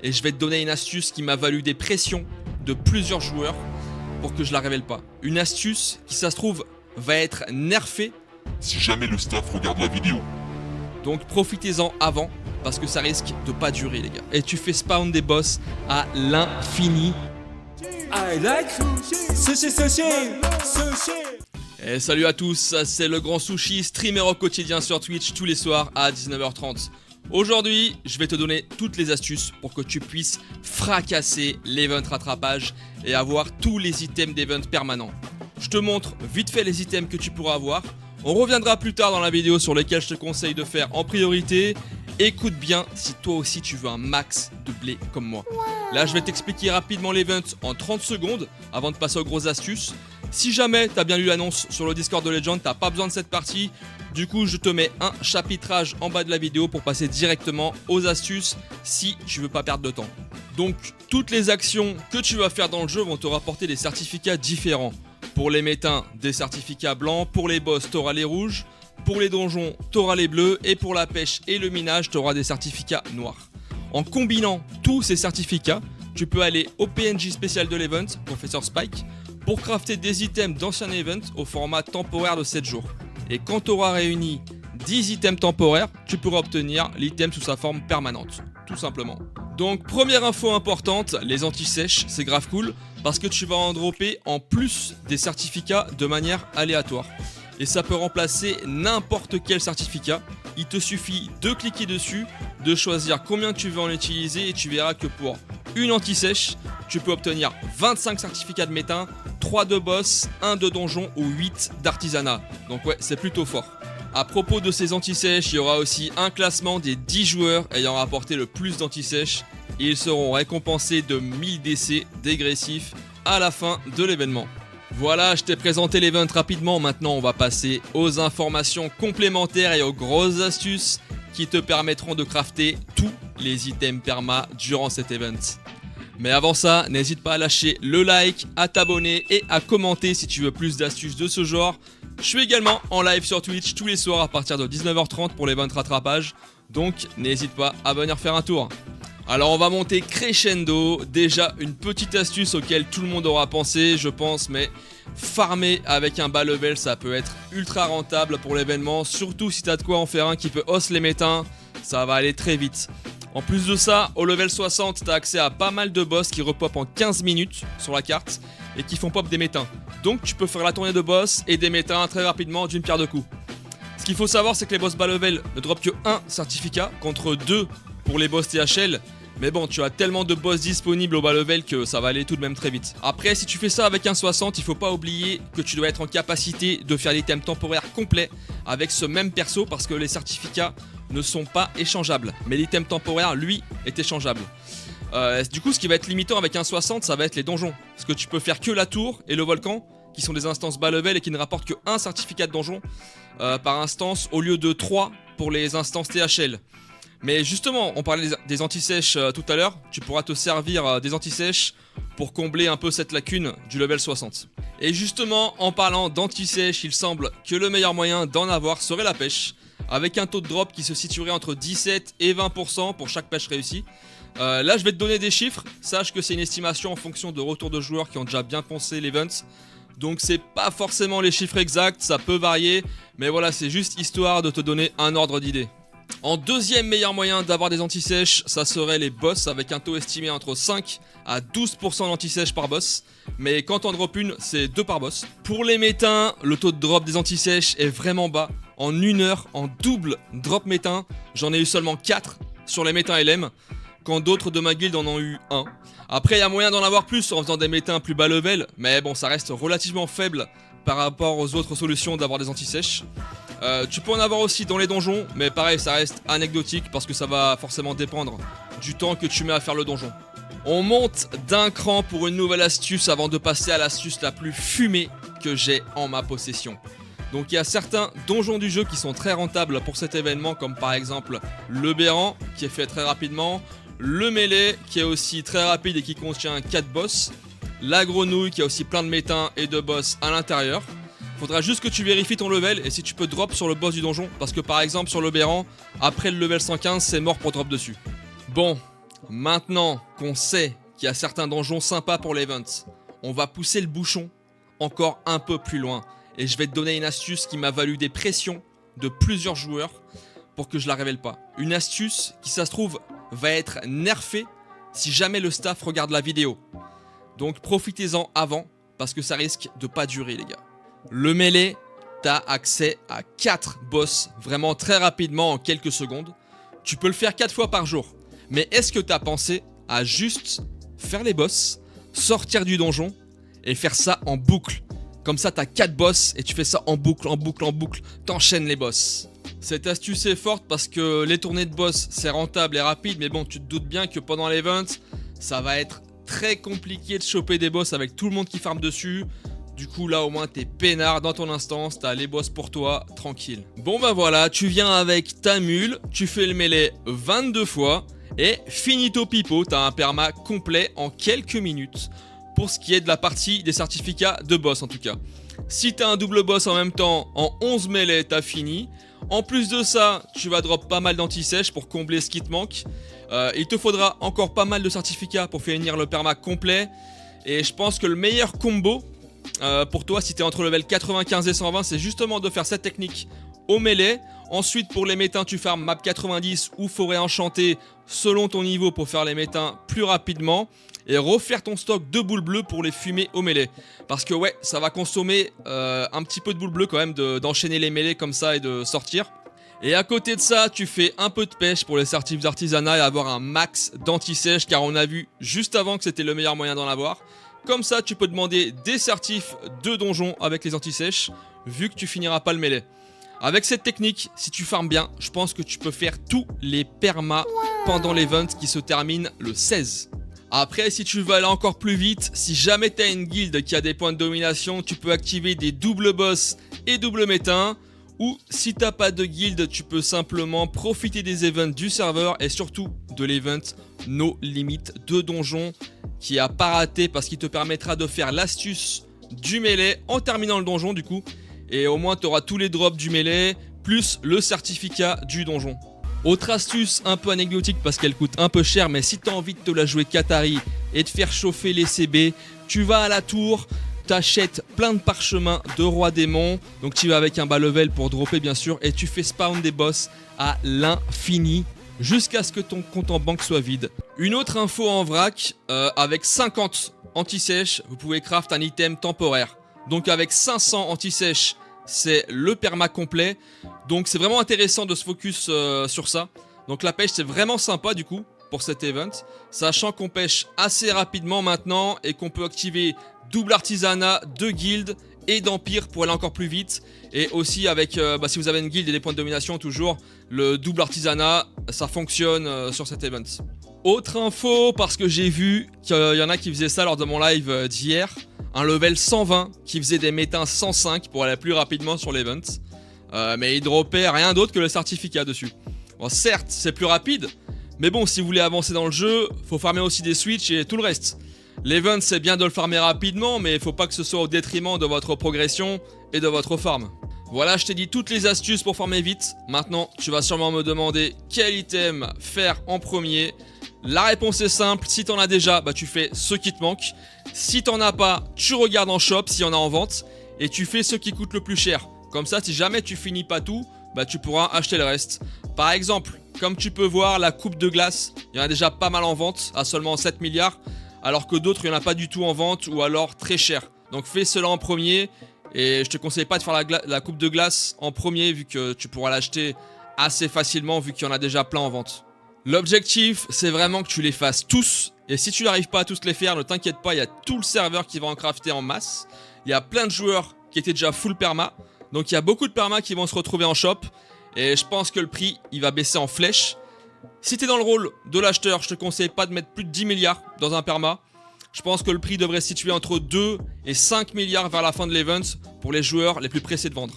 Et je vais te donner une astuce qui m'a valu des pressions de plusieurs joueurs pour que je la révèle pas. Une astuce qui, ça se trouve, va être nerfée. Si jamais le staff regarde la vidéo. Donc profitez-en avant, parce que ça risque de pas durer les gars. Et tu fais spawn des boss à l'infini. I like sushi, sushi, sushi. Et salut à tous, c'est le Grand Sushi, streamer au quotidien sur Twitch tous les soirs à 19h30. Aujourd'hui, je vais te donner toutes les astuces pour que tu puisses fracasser l'event rattrapage et avoir tous les items d'event permanents. Je te montre vite fait les items que tu pourras avoir. On reviendra plus tard dans la vidéo sur lesquels je te conseille de faire en priorité. Écoute bien si toi aussi tu veux un max de blé comme moi. Là, je vais t'expliquer rapidement l'event en 30 secondes avant de passer aux grosses astuces. Si jamais tu as bien lu l'annonce sur le Discord de Legend, t'as pas besoin de cette partie. Du coup, je te mets un chapitrage en bas de la vidéo pour passer directement aux astuces si tu veux pas perdre de temps. Donc, toutes les actions que tu vas faire dans le jeu vont te rapporter des certificats différents. Pour les métins, des certificats blancs. Pour les boss, tu auras les rouges. Pour les donjons, tu auras les bleus. Et pour la pêche et le minage, tu auras des certificats noirs. En combinant tous ces certificats, tu peux aller au PNJ spécial de l'event, Professeur Spike, pour crafter des items d'ancien event au format temporaire de 7 jours. Et quand tu auras réuni 10 items temporaires, tu pourras obtenir l'item sous sa forme permanente, tout simplement. Donc première info importante, les anti-sèches, c'est grave cool, parce que tu vas en dropper en plus des certificats de manière aléatoire. Et ça peut remplacer n'importe quel certificat. Il te suffit de cliquer dessus, de choisir combien tu veux en utiliser et tu verras que pour une anti-sèche, tu peux obtenir 25 certificats de métain, 3 de boss, 1 de donjon ou 8 d'artisanat. Donc ouais, c'est plutôt fort. À propos de ces anti-sèches, il y aura aussi un classement des 10 joueurs ayant rapporté le plus d'anti-sèches et ils seront récompensés de 1000 DC dégressifs à la fin de l'événement. Voilà, je t'ai présenté l'event rapidement, maintenant on va passer aux informations complémentaires et aux grosses astuces qui te permettront de crafter tous les items perma durant cet event. Mais avant ça, n'hésite pas à lâcher le like, à t'abonner et à commenter si tu veux plus d'astuces de ce genre. Je suis également en live sur Twitch tous les soirs à partir de 19h30 pour l'event rattrapage, donc n'hésite pas à venir faire un tour. Alors on va monter crescendo, déjà une petite astuce auquel tout le monde aura pensé je pense, mais farmer avec un bas level ça peut être ultra rentable pour l'événement, surtout si t'as de quoi en faire un qui peut hausse les métins, ça va aller très vite. En plus de ça, au level 60, t'as accès à pas mal de boss qui repopent en 15 minutes sur la carte et qui font pop des métins. Donc tu peux faire la tournée de boss et des métins très rapidement d'une pierre deux coups. Ce qu'il faut savoir c'est que les boss bas level ne dropent que 1 certificat contre 2 pour les boss THL. Mais bon, tu as tellement de boss disponibles au bas level que ça va aller tout de même très vite. Après, si tu fais ça avec un 60, il faut pas oublier que tu dois être en capacité de faire l'item temporaire complet avec ce même perso parce que les certificats ne sont pas échangeables. Mais l'item temporaire, lui, est échangeable. Du coup, ce qui va être limitant avec un 60, ça va être les donjons. Parce que tu peux faire que la tour et le volcan, qui sont des instances bas level et qui ne rapportent que 1 certificat de donjon par instance au lieu de 3 pour les instances THL. Mais justement, on parlait des anti-sèches tout à l'heure, tu pourras te servir des anti-sèches pour combler un peu cette lacune du level 60. Et justement, en parlant d'anti-sèches, il semble que le meilleur moyen d'en avoir serait la pêche, avec un taux de drop qui se situerait entre 17 et 20% pour chaque pêche réussie. Là, je vais te donner des chiffres, sache que c'est une estimation en fonction de retours de joueurs qui ont déjà bien poncé l'event. Donc c'est pas forcément les chiffres exacts, ça peut varier, mais voilà, c'est juste histoire de te donner un ordre d'idée. En deuxième meilleur moyen d'avoir des anti-sèches, ça serait les boss avec un taux estimé entre 5 à 12% d'anti-sèches par boss. Mais quand on drop une, c'est 2 par boss. Pour les métins, le taux de drop des anti-sèches est vraiment bas. En 1 heure, en double drop métain, j'en ai eu seulement 4 sur les métins LM, quand d'autres de ma guilde en ont eu 1. Après, il y a moyen d'en avoir plus en faisant des métins plus bas level, mais bon, ça reste relativement faible par rapport aux autres solutions d'avoir des anti-sèches. Tu peux en avoir aussi dans les donjons, mais pareil, ça reste anecdotique parce que ça va forcément dépendre du temps que tu mets à faire le donjon. On monte d'un cran pour une nouvelle astuce avant de passer à l'astuce la plus fumée que j'ai en ma possession. Donc il y a certains donjons du jeu qui sont très rentables pour cet événement, comme par exemple le Béran qui est fait très rapidement, le Mêlée qui est aussi très rapide et qui contient 4 boss, la Grenouille qui a aussi plein de métins et de boss à l'intérieur. Faudra juste que tu vérifies ton level et si tu peux drop sur le boss du donjon, parce que par exemple sur le Béran, après le level 115 c'est mort pour drop dessus. Bon, Maintenant qu'on sait qu'il y a certains donjons sympas pour l'event, on va pousser le bouchon encore un peu plus loin. Et je vais te donner une astuce qui m'a valu des pressions de plusieurs joueurs pour que je la révèle pas. Une astuce qui, ça se trouve, va être nerfée si jamais le staff regarde la vidéo. Donc profitez-en avant parce que ça risque de pas durer les gars. Le mêlée, t'as accès à 4 boss vraiment très rapidement en quelques secondes. Tu peux le faire 4 fois par jour. Mais est-ce que t'as pensé à juste faire les boss, sortir du donjon et faire ça en boucle? Comme ça t'as 4 boss et tu fais ça en boucle, en boucle, en boucle. T'enchaînes les boss. Cette astuce est forte parce que les tournées de boss c'est rentable et rapide. Mais bon, tu te doutes bien que pendant l'event, ça va être très compliqué de choper des boss avec tout le monde qui farme dessus. Du coup là au moins t'es peinard dans ton instance, t'as les boss pour toi, tranquille. Bon bah voilà, tu viens avec ta mule, tu fais le mêlée 22 fois et finito pipo, t'as un perma complet en quelques minutes. Pour ce qui est de la partie des certificats de boss en tout cas. Si t'as un double boss en même temps, en 11 mêlées t'as fini. En plus de ça, tu vas drop pas mal d'anti-sèche pour combler ce qui te manque. Il te faudra encore pas mal de certificats pour finir le perma complet. Et je pense que le meilleur combo pour toi si t'es entre level 95 et 120, c'est justement de faire cette technique au mêlée. Ensuite pour les métins tu farmes map 90 ou forêt enchantée selon ton niveau pour faire les métins plus rapidement. Et refaire ton stock de boules bleues pour les fumer au mêlée. Parce que ouais, ça va consommer un petit peu de boules bleues quand même d'enchaîner les mêlées comme ça et de sortir. Et à côté de ça, tu fais un peu de pêche pour les certifs d'artisanat et avoir un max d'anti-sèche. Car on a vu juste avant que c'était le meilleur moyen d'en avoir. Comme ça, tu peux demander des certifs de donjon avec les anti-sèches, vu que tu finiras pas le mêlée. Avec cette technique, si tu farmes bien, je pense que tu peux faire tous les permas pendant l'event qui se termine le 16. Après, si tu veux aller encore plus vite, si jamais tu as une guilde qui a des points de domination, tu peux activer des doubles boss et double métins. Ou si t'as pas de guilde, tu peux simplement profiter des events du serveur et surtout de l'event No Limit de donjon qui a pas raté parce qu'il te permettra de faire l'astuce du mêlée en terminant le donjon du coup. Et au moins tu auras tous les drops du mêlée plus le certificat du donjon. Autre astuce un peu anecdotique parce qu'elle coûte un peu cher, mais si tu as envie de te la jouer Qatari et de faire chauffer les CB, tu vas à la tour, t'achètes plein de parchemins de roi démon, donc tu vas avec un bas level pour dropper bien sûr, et tu fais spawn des boss à l'infini jusqu'à ce que ton compte en banque soit vide. Une autre info en vrac, avec 50 anti-sèche, vous pouvez craft un item temporaire. Donc avec 500 anti-sèche, c'est le perma complet. Donc c'est vraiment intéressant de se focus sur ça. Donc la pêche c'est vraiment sympa du coup pour cet event. Sachant qu'on pêche assez rapidement maintenant et qu'on peut activer double artisanat de guilde et d'empire pour aller encore plus vite. Et aussi avec, si vous avez une guilde et des points de domination toujours, le double artisanat ça fonctionne sur cet event. Autre info, parce que j'ai vu qu'il y en a qui faisaient ça lors de mon live d'hier. Un level 120 qui faisait des métins 105 pour aller plus rapidement sur l'event. Mais il dropait rien d'autre que le certificat dessus. Bon, certes, c'est plus rapide, mais bon, si vous voulez avancer dans le jeu, faut farmer aussi des switches et tout le reste. L'event, c'est bien de le farmer rapidement, mais il faut pas que ce soit au détriment de votre progression et de votre farm. Voilà, je t'ai dit toutes les astuces pour farmer vite. Maintenant, tu vas sûrement me demander quel item faire en premier. La réponse est simple, si t'en as déjà, tu fais ce qui te manque. Si t'en as pas, tu regardes en shop s'il y en a en vente et tu fais ce qui coûte le plus cher. Comme ça, si jamais tu finis pas tout, tu pourras acheter le reste. Par exemple, comme tu peux voir, la coupe de glace, il y en a déjà pas mal en vente, à seulement 7 milliards. Alors que d'autres, il n'y en a pas du tout en vente ou alors très cher. Donc fais cela en premier. Et je te conseille pas de faire la coupe de glace en premier vu que tu pourras l'acheter assez facilement vu qu'il y en a déjà plein en vente. L'objectif, c'est vraiment que tu les fasses tous. Et si tu n'arrives pas à tous les faire, ne t'inquiète pas, il y a tout le serveur qui va en crafter en masse. Il y a plein de joueurs qui étaient déjà full perma. Donc il y a beaucoup de perma qui vont se retrouver en shop. Et je pense que le prix, il va baisser en flèche. Si tu es dans le rôle de l'acheteur, je te conseille pas de mettre plus de 10 milliards dans un perma. Je pense que le prix devrait se situer entre 2 et 5 milliards vers la fin de l'event pour les joueurs les plus pressés de vendre.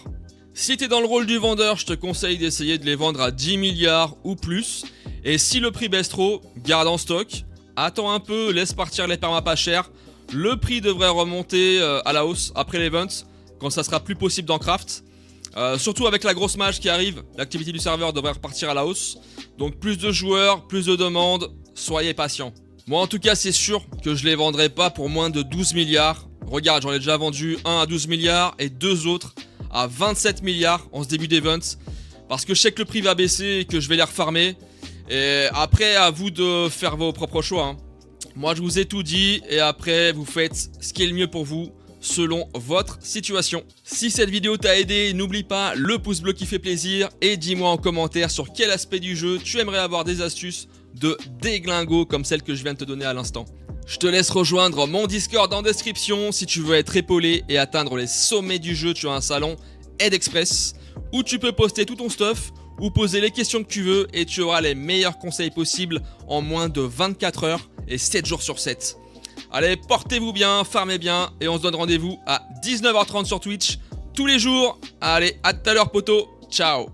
Si tu es dans le rôle du vendeur, je te conseille d'essayer de les vendre à 10 milliards ou plus. Et si le prix baisse trop, garde en stock. Attends un peu, laisse partir les permas pas chers. Le prix devrait remonter à la hausse après l'event, quand ça sera plus possible d'en craft. Surtout avec la grosse mage qui arrive, l'activité du serveur devrait repartir à la hausse. Donc plus de joueurs, plus de demandes, soyez patients. Moi en tout cas c'est sûr que je les vendrai pas pour moins de 12 milliards. Regarde, j'en ai déjà vendu un à 12 milliards et deux autres à 27 milliards en ce début d'event. Parce que je sais que le prix va baisser et que je vais les refarmer. Et après, à vous de faire vos propres choix, hein. Moi, je vous ai tout dit et après, vous faites ce qui est le mieux pour vous selon votre situation. Si cette vidéo t'a aidé, n'oublie pas le pouce bleu qui fait plaisir et dis-moi en commentaire sur quel aspect du jeu tu aimerais avoir des astuces de déglingo comme celle que je viens de te donner à l'instant. Je te laisse rejoindre mon Discord en description si tu veux être épaulé et atteindre les sommets du jeu. Tu as un salon Aide Express où tu peux poster tout ton stuff ou poser les questions que tu veux et tu auras les meilleurs conseils possibles en moins de 24 heures et 7 jours sur 7. Allez, portez-vous bien, farmez bien et on se donne rendez-vous à 19h30 sur Twitch tous les jours. Allez, à tout à l'heure poteau, ciao.